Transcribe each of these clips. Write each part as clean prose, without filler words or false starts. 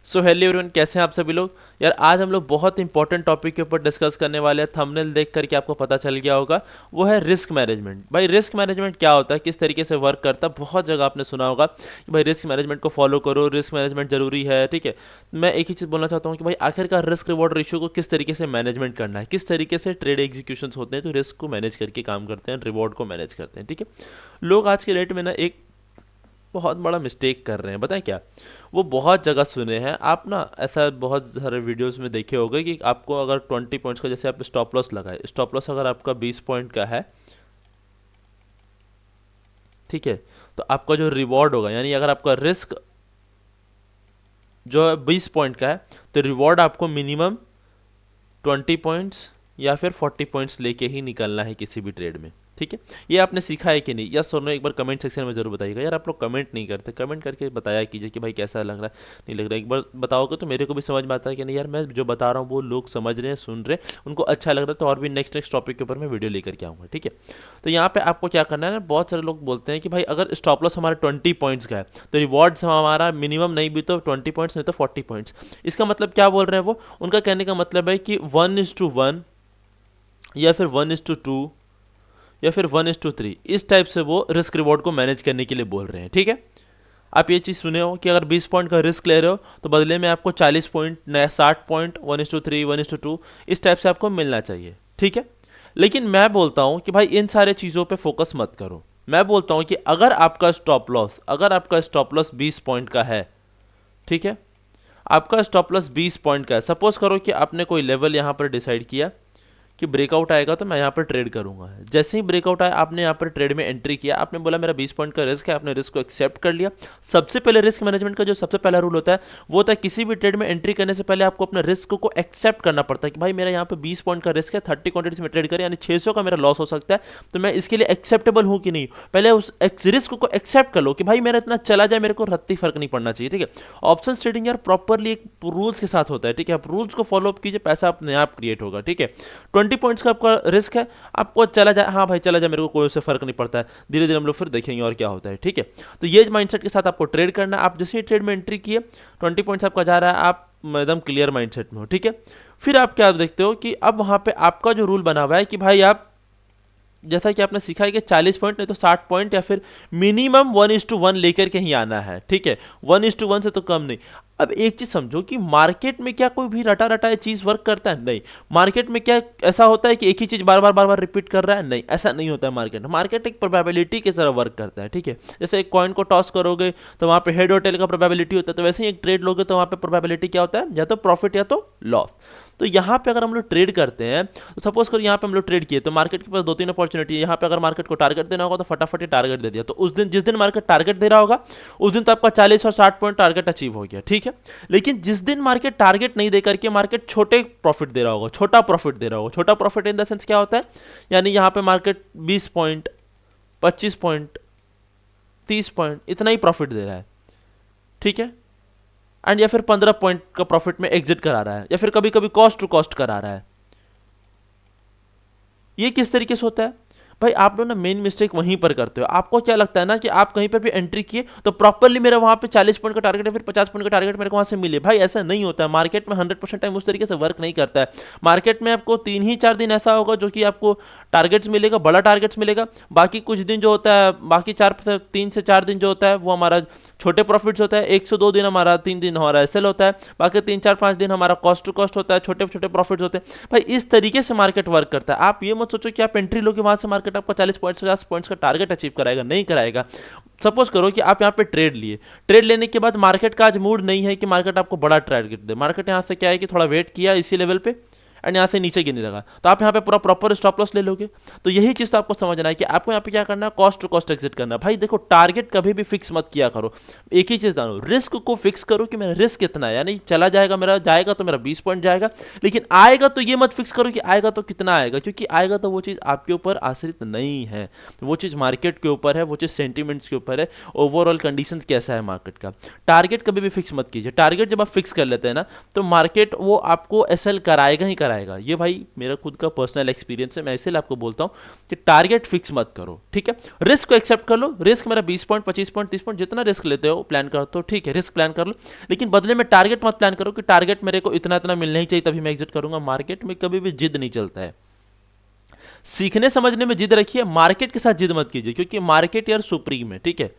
So hello everyone, कैसे हैं आप सभी लोग। यार आज हम लोग बहुत इंपॉर्टेंट टॉपिक के ऊपर डिस्कस करने वाले हैं। थंबनेल देख करके आपको पता चल गया होगा, वो है रिस्क मैनेजमेंट। भाई रिस्क मैनेजमेंट क्या होता है, किस तरीके से वर्क करता है, बहुत जगह आपने सुना होगा कि भाई रिस्क मैनेजमेंट को फॉलो करो, रिस्क मैनेजमेंट जरूरी है। ठीक है, मैं एक ही चीज़ बोलना चाहता हूँ कि भाई आखिरकार रिस्क रिवॉर्ड रेशियो को किस तरीके से मैनेजमेंट करना है, किस तरीके से ट्रेड एग्जीक्यूशन होते हैं तो रिस्क को मैनेज करके काम करते हैं, रिवॉर्ड को मैनेज करते हैं। ठीक है, लोग आज के डेट में ना एक बहुत बड़ा मिस्टेक कर रहे हैं, बताएं क्या। वो बहुत जगह सुने हैं आप ना, ऐसा बहुत सारे वीडियोस में देखे होंगे कि आपको अगर 20 पॉइंट्स का, जैसे आप स्टॉप लॉस लगाए, स्टॉप लॉस अगर आपका 20 पॉइंट का है, ठीक है, तो आपका जो रिवॉर्ड होगा, यानी अगर आपका रिस्क जो है 20 पॉइंट का है, तो रिवॉर्ड आपको मिनिमम 20 पॉइंट्स या फिर 40 पॉइंट्स लेके ही निकलना है किसी भी ट्रेड में। ठीक है, ये आपने सीखा है कि नहीं, यस और नो एक बार कमेंट सेक्शन में जरूर बताइएगा। यार आप लोग कमेंट नहीं करते, कमेंट करके बताया कीजिए कि भाई कैसा लग रहा है, नहीं लग रहा है। एक बार बताओगे तो मेरे को भी समझ में आता है कि नहीं यार मैं जो बता रहा हूँ वो लोग समझ रहे हैं, सुन रहे हैं, उनको अच्छा लग रहा है, तो और भी नेक्स्ट टॉपिक के ऊपर मैं वीडियो लेकर के आऊँगा। ठीक है, तो यहाँ पे आपको क्या करना है ना, बहुत सारे लोग बोलते हैं कि भाई अगर स्टॉप लॉस हमारा 20 पॉइंट्स का है तो रिवॉर्ड्स हमारा मिनिमम नहीं भी तो 20 पॉइंट्स, नहीं तो 40 पॉइंट्स। इसका मतलब क्या बोल रहे हैं वो, उनका कहने का मतलब है कि 1:1 या फिर 1:2 या फिर 1:3, इस टाइप से वो रिस्क रिवॉर्ड को मैनेज करने के लिए बोल रहे हैं। ठीक है, आप ये चीज़ सुने हो कि अगर 20 पॉइंट का रिस्क ले रहे हो तो बदले में आपको 40 पॉइंट, नया 60 पॉइंट, 1:3, 1:2 इस टाइप से आपको मिलना चाहिए। ठीक है, लेकिन मैं बोलता हूँ कि भाई इन सारे चीज़ों पे फोकस मत करो। मैं बोलता हूँ कि अगर आपका स्टॉप लॉस 20 पॉइंट का है, ठीक है, आपका स्टॉप लॉस 20 पॉइंट का है, सपोज करो कि आपने कोई लेवल यहाँ पर डिसाइड किया कि ब्रेकआउट आएगा तो मैं यहाँ पर ट्रेड करूंगा। जैसे ही ब्रेकआउट आया, आपने यहाँ पर ट्रेड में एंट्री किया, आपने बोला मेरा 20 पॉइंट का रिस्क है, आपने रिस्क को एक्सेप्ट कर लिया। सबसे पहले रिस्क मैनेजमेंट का जो सबसे पहला रूल होता है वो होता है किसी भी ट्रेड में एंट्री करने से पहले आपको अपने रिस्क को एक्सेप्ट करना पड़ता है कि भाई मेरा यहाँ पे 20 पॉइंट का रिस्क है, 30 क्वांटिटीज में ट्रेड करें, यानी 600 का मेरा लॉस हो सकता है, तो मैं इसके लिए एक्सेप्टेबल हूँ कि नहीं। पहले उस रिस्क को एक्सेप्ट कर लो कि भाई मेरा इतना चला जाए, मेरे को रत्ती फर्क नहीं पड़ना चाहिए। ठीक है, ऑप्शन ट्रेडिंग यार प्रॉपरली एक रूल्स के साथ होता है। ठीक है, आप रूल्स को फॉलो अप कीजिए, पैसा अपने आप क्रिएट होगा। ठीक है, 20 पॉइंट्स का आपका रिस्क है, आपको चला जाए, हाँ भाई चला जाए, मेरे को कोई उससे फर्क नहीं पड़ता है, धीरे धीरे हम लोग फिर देखेंगे और क्या होता है। ठीक है, तो ये माइंडसेट के साथ आपको ट्रेड करना है। आप जैसे ही ट्रेड में एंट्री किए, 20 पॉइंट्स आपका जा रहा है, आप एकदम क्लियर माइंडसेट में हो। ठीक है, फिर आप क्या देखते हो कि अब वहां पे आपका जो रूल बना हुआ है कि भाई आप, जैसा कि आपने सीखा है कि 40 पॉइंट नहीं तो 60 पॉइंट या फिर मिनिमम 1:1 लेकर के ही आना है। ठीक है, 1:1 से तो कम नहीं। अब एक चीज समझो कि मार्केट में क्या कोई भी रटा रटा चीज वर्क करता है? नहीं। मार्केट में क्या ऐसा होता है कि एक ही चीज बार बार रिपीट कर रहा है? नहीं, ऐसा नहीं होता है। मार्केट एक प्रोबेबिलिटी की तरह वर्क करता है। ठीक है, जैसे एक कॉइन को टॉस करोगे तो वहां पे हेड और टेल का प्रोबेबिलिटी होता है, तो वैसे ही एक ट्रेड लोगे तो वहां पे प्रोबेबिलिटी क्या होता है, या तो प्रॉफिट या तो लॉस। तो यहाँ पे अगर हम लोग ट्रेड करते हैं तो सपोज करो यहाँ पे हम लोग ट्रेड किए, तो मार्केट के पास 2-3 अपॉर्चुनिटी है। यहाँ पे अगर मार्केट को टारगेट देना होगा तो फटाफट ही टारगेट दे दिया, तो उस दिन जिस दिन मार्केट टारगेट दे रहा होगा उस दिन तो आपका 40 और 60 पॉइंट टारगेट अचीव हो गया। ठीक है, लेकिन जिस दिन मार्केट टारगेट नहीं दे करके मार्केट छोटे प्रॉफिट दे रहा होगा, छोटा प्रॉफिट दे रहा होगा, छोटा प्रॉफिट इन द सेंस क्या होता है, यानी यहाँ पे मार्केट 20 पॉइंट, 25 पॉइंट, 30 पॉइंट इतना ही प्रॉफिट दे रहा है। ठीक है, एंड या फिर 15 पॉइंट का प्रॉफिट में एग्जिट करा रहा है, या फिर कभी कभी कॉस्ट टू कॉस्ट करा रहा है। ये किस तरीके से होता है भाई? आप लोग ना मेन मिस्टेक वहीं पर करते हो। आपको क्या लगता है ना कि आप कहीं पर भी एंट्री किए तो प्रॉपरली मेरा वहां पे 40 पॉइंट का टारगेट है, फिर 50 पॉइंट का टारगेट मेरे को वहां से मिले। भाई ऐसा नहीं होता है, मार्केट में 100% टाइम उस तरीके से वर्क नहीं करता है। मार्केट में आपको 3 ही 4 दिन ऐसा होगा जो कि आपको टारगेट्स मिलेगा, बड़ा टारगेट्स मिलेगा। बाकी कुछ दिन जो होता है, बाकी 3 से 4 दिन जो होता है वो हमारा छोटे प्रॉफिट्स होता है। 1 से 2 दिन हमारा, 3 दिन हमारा एसएल होता है, बाकी 3-4-5 दिन हमारा कॉस्ट टू कॉस्ट होता है, छोटे छोटे प्रॉफिट्स होते हैं। भाई इस तरीके से मार्केट वर्क करता है। आप ये मत सोचो कि आप एंट्री लोगे वहां से मार्केट आपको 40 पॉइंट्स 50 पॉइंट्स का टारगेट अचीव कराएगा, नहीं कराएगा। सपोज करो कि आप यहाँ पे ट्रेड लिए, ट्रेड लेने के बाद मार्केट का आज मूड नहीं है कि मार्केट आपको बड़ा टारगेट दे। मार्केट यहाँ से क्या है कि थोड़ा वेट किया इसी लेवल पे एंड यहाँ से नीचे गिरने लगा, तो आप यहाँ पे पूरा प्रॉपर स्टॉप लॉस ले लोगे। तो यही चीज़ तो आपको समझना है कि आपको यहाँ पे क्या करना है, कॉस्ट टू कॉस्ट एग्जिट करना है। भाई देखो, टारगेट कभी भी फिक्स मत किया करो, एक ही चीज़ जानो, रिस्क को फिक्स करो कि मेरा रिस्क कितना है, यानी चला जाएगा, मेरा जाएगा तो मेरा 20 पॉइंट जाएगा, लेकिन आएगा तो ये मत फिक्स करो कि आएगा तो कितना आएगा, क्योंकि आएगा तो वो चीज़ आपके ऊपर आश्रित नहीं है, वो चीज़ मार्केट के ऊपर है, वो चीज़ सेंटिमेंट्स के ऊपर है, ओवरऑल कंडीशन कैसा है मार्केट का। टारगेट कभी भी फिक्स मत कीजिए। टारगेट जब आप फिक्स कर लेते हैं ना, तो मार्केट वो आपको एसएल कराएगा ही कराएगा। आएगा। ये भाई मेरा खुद का पर्सनल एक्सपीरियंस है, मैं इसलिए आपको बोलता हूँ कि टारगेट फिक्स मत करो, ठीक है। रिस्क को एक्सेप्ट कर लो, रिस्क मेरा 20 पॉइंट 25 पॉइंट 30 पॉइंट जितना रिस्क लेते हो प्लान करते हो, ठीक है, रिस्क प्लान कर लो, लेकिन बदले में टारगेट मत प्लान करो कि टारगेट मेरे को इतना इतना मिलना ही चाहिए तभी मैं एग्जिट करूंगा। मार्केट में कभी भी जिद नहीं चलता है, सीखने समझने में जिद रखिए, मार्केट के साथ जिद मत कीजिए, क्योंकि मार्केट यार सुप्रीम है, ठीक है,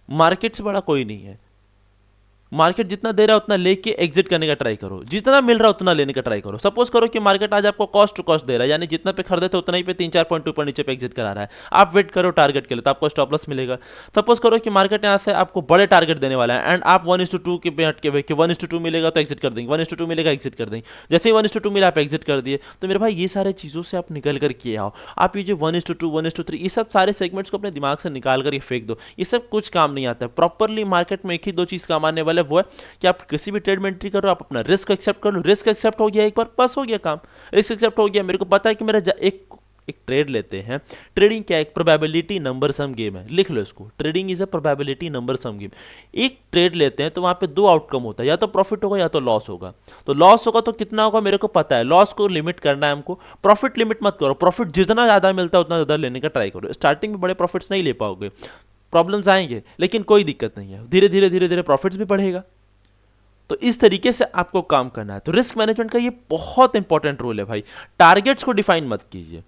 मार्केट से बड़ा कोई नहीं है। मार्केट जितना दे रहा है उतना लेके एग्जिट करने का ट्राई करो, जितना मिल रहा है उतना लेने का ट्राई करो। सपोज करो कि मार्केट आज आपको कॉस्ट टू कॉस्ट दे रहा है, यानी जितना पे खरीदे थे उतना ही पे 3-4 पॉइंट ऊपर नीचे पे एग्जिट करा रहा है, आप वेट करो टारगेट के लिए तो आपको स्टॉप लॉस मिलेगा। सपोज करो कि मार्केट यहाँ से आपको बड़े टारगेट देने वाला है एंड आप 1:2 के पे हटके कि 1:2 मिलेगा तो एग्जिट कर देंगे, 1:2 मिलेगा एग्जिट कर देंगे। जैसे ही 1:2 मिला आप एग्जिट कर दिए, तो मेरे भाई ये सारे चीज़ों से आप निकल कर के आओ। आप ये जो 1:2 1:3 ये सब सारे सेगमेंट्स को अपने दिमाग से निकाल कर ये फेंक दो, ये सब कुछ काम नहीं आता है। प्रॉपरली मार्केट में एक ही दो चीज़ काम आने वाला है, वो है कि आप किसी भी ट्रेड में एंट्री करो, आप अपना रिस्क एक्सेप्ट कर लो। रिस्क एक्सेप्ट हो गया एक बार, बस हो गया काम। रिस्क एक्सेप्ट हो गया, मेरे को पता है कि मेरा एक ट्रेड लेते हैं। ट्रेडिंग क्या है? एक प्रोबेबिलिटी नंबर सम गेम है, लिख लो इसको। Trading is a probability number sum game. एक ट्रेड लेते हैं तो वहां पे दो आउटकम होता है, या तो प्रॉफिट होगा या तो लॉस होगा। तो लॉस होगा तो कितना होगा मेरे को पता है, लॉस को लिमिट करना है हमको। प्रॉफिट लिमिट मत करो, प्रॉफिट जितना ज्यादा मिलता है उतना ज्यादा लेने का ट्राई करो। स्टार्टिंग में बड़े प्रॉफिट्स नहीं ले पाओगे, प्रॉब्लम्स आएंगे, लेकिन कोई दिक्कत नहीं है, धीरे धीरे धीरे धीरे प्रॉफिट्स भी बढ़ेगा। तो इस तरीके से आपको काम करना है। तो रिस्क मैनेजमेंट का ये बहुत इंपॉर्टेंट रोल है भाई। टारगेट्स को डिफाइन मत कीजिए,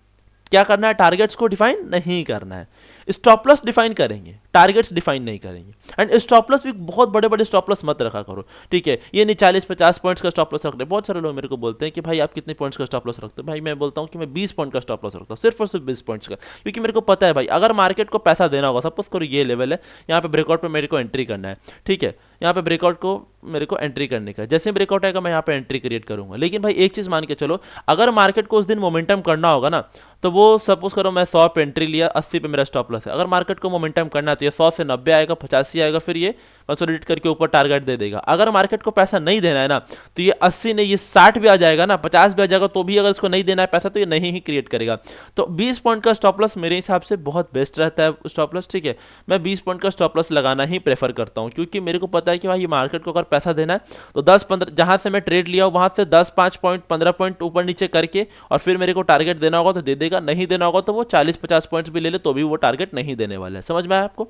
क्या करना है, टारगेट्स को डिफाइन नहीं करना है। स्टॉप लॉस डिफाइन करेंगे, टारगेट्स डिफाइन नहीं करेंगे। एंड स्टॉप लॉस भी बहुत बड़े बड़े स्टॉप लॉस मत रखा करो, ठीक है। ये नहीं 40-50 पॉइंट्स का स्टॉप लॉस रखते हैं। बहुत सारे लोग मेरे को बोलते हैं कि भाई आप कितने पॉइंट्स का स्टॉप लॉस रखते हो। भाई मैं बोलता हूँ कि मैं 20 पॉइंट का स्टॉप लॉस रखता हूँ, सिर्फ और सिर्फ 20 पॉइंट्स का, क्योंकि मेरे को पता है भाई अगर मार्केट को पैसा देना होगा, सपोज करो ये लेवल है, यहाँ पे ब्रेकआउट पे मेरे को एंट्री करना है, ठीक है, यहाँ पे ब्रेकआउट को मेरे को एंट्री करने का, जैसे ब्रेकआउट आएगा मैं यहाँ पे एंट्री क्रिएट करूंगा। लेकिन भाई एक चीज मान के चलो, अगर मार्केट को उस दिन मोमेंटम करना होगा ना, तो वो सपोज करो मैं 100 पे एंट्री लिया, 80 पे मेरा स्टॉप लॉस है। अगर मार्केट को मोमेंटम करना है तो ये 100 से 90 आएगा, 85 आएगा, फिर ये कंसोलिडेट करके ऊपर टारगेट दे देगा। अगर मार्केट को पैसा नहीं देना है ना, तो ये 80 नहीं ये 60 भी आ जाएगा ना, 50 भी आ जाएगा, तो भी अगर इसको नहीं देना है पैसा तो ये नहीं ही क्रिएट करेगा। तो 20 पॉइंट का स्टॉप लॉस मेरे हिसाब से बहुत बेस्ट रहता है स्टॉप लॉस, ठीक है। मैं 20 पॉइंट का स्टॉप लॉस लगाना ही प्रेफर करता हूँ, क्योंकि मेरे को पता है कि भाई ये मार्केट को अगर पैसा देना है तो 10-15 जहां से मैं ट्रेड लिया वहां से 10-5 पॉइंट 15 पॉइंट ऊपर नीचे करके, और फिर मेरे को टारगेट देना होगा तो दे देगा, नहीं देना होगा तो वो 40-50 पॉइंट्स भी ले ले तो भी वो टारगेट नहीं देने वाला है। समझ में आया आपको?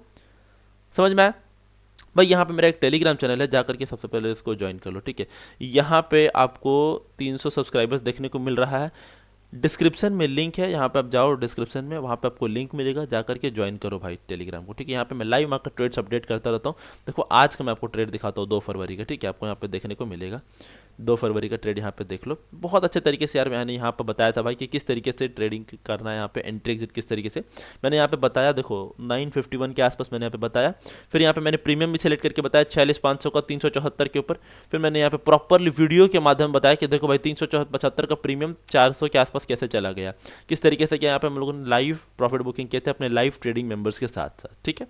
समझ में आया भाई? यहाँ पे मेरा एक टेलीग्राम चैनल है, जाकर के सबसे पहले इसको ज्वाइन कर लो, ठीक है। यहाँ पे आपको 300 सब्सक्राइबर्स देखने को मिल रहा है। डिस्क्रिप्शन में लिंक है, यहाँ पे आप जाओ डिस्क्रिप्शन में, वहाँ पे आपको लिंक मिलेगा, जाकर के ज्वाइन करो भाई टेलीग्राम को, ठीक है। यहाँ पे मैं लाइव मार्केट ट्रेड्स अपडेट करता रहता हूँ। देखो आज का मैं आपको ट्रेड दिखाता हूँ 2 फरवरी का, ठीक है, आपको यहाँ पे देखने को मिलेगा 2 फरवरी का ट्रेड, यहाँ पे देख लो। बहुत अच्छे तरीके से यार मैंने यहाँ पे बताया था भाई कि किस तरीके से ट्रेडिंग करना है, यहाँ पे एंट्री एग्जिट किस तरीके से मैंने यहाँ पे बताया। देखो 951 के आसपास मैंने यहाँ पे बताया, फिर यहाँ पे मैंने प्रीमियम भी सेलेक्ट करके बताया 46,500 का 374 के ऊपर। फिर मैंने यहाँ पे प्रॉपरली वीडियो के माध्यम बताया कि देखो भाई 375 का प्रीमियम 400 के आसपास कैसे चला गया, किस तरीके से, क्या यहाँ पे हम लोगों ने लाइव प्रॉफिट बुकिंग किए थे अपने लाइव ट्रेडिंग मेंबर्स के साथ साथ, ठीक है।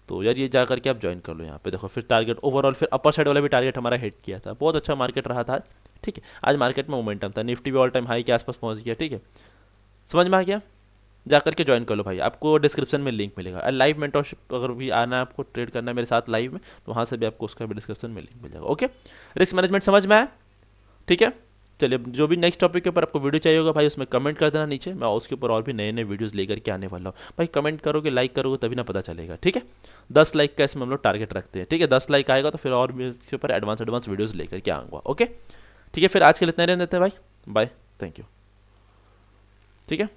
तो यार ये जा करके आप ज्वाइन कर लो। यहाँ पे देखो फिर टारगेट ओवरऑल, फिर अपर साइड वाला भी टारगेट हमारा हिट किया था, बहुत अच्छा मार्केट रहा था, ठीक है। आज मार्केट में मोमेंटम था, निफ्टी भी ऑल टाइम हाई के आसपास पहुंच गया, ठीक है। समझ में आ गया? जा करके ज्वाइन कर लो भाई, आपको डिस्क्रिप्शन में लिंक मिलेगा। लाइव मेंटरशिप अगर भी आना है आपको, ट्रेड करना है मेरे साथ लाइव में, तो वहाँ से भी आपको उसका भी डिस्क्रिप्शन में लिंक मिल जाएगा। ओके, रिस्क मैनेजमेंट समझ में आया? ठीक है, चलिए जो भी नेक्स्ट टॉपिक के ऊपर आपको वीडियो चाहिए होगा भाई उसमें कमेंट कर देना नीचे, मैं उसके ऊपर और भी नए नए वीडियोस लेकर के आने वाला हूँ भाई। कमेंट करोगे, लाइक करोगे तभी ना पता चलेगा, ठीक है। 10 लाइक का इसमें हम लोग टारगेट रखते हैं, ठीक है। 10 लाइक आएगा तो फिर और भी इसके ऊपर एडवांस वीडियोज़ लेकर के आऊँगा। ओके ठीक है, फिर आज के लिए इतने रहने देते हैं भाई, बाय, थैंक यू, ठीक है।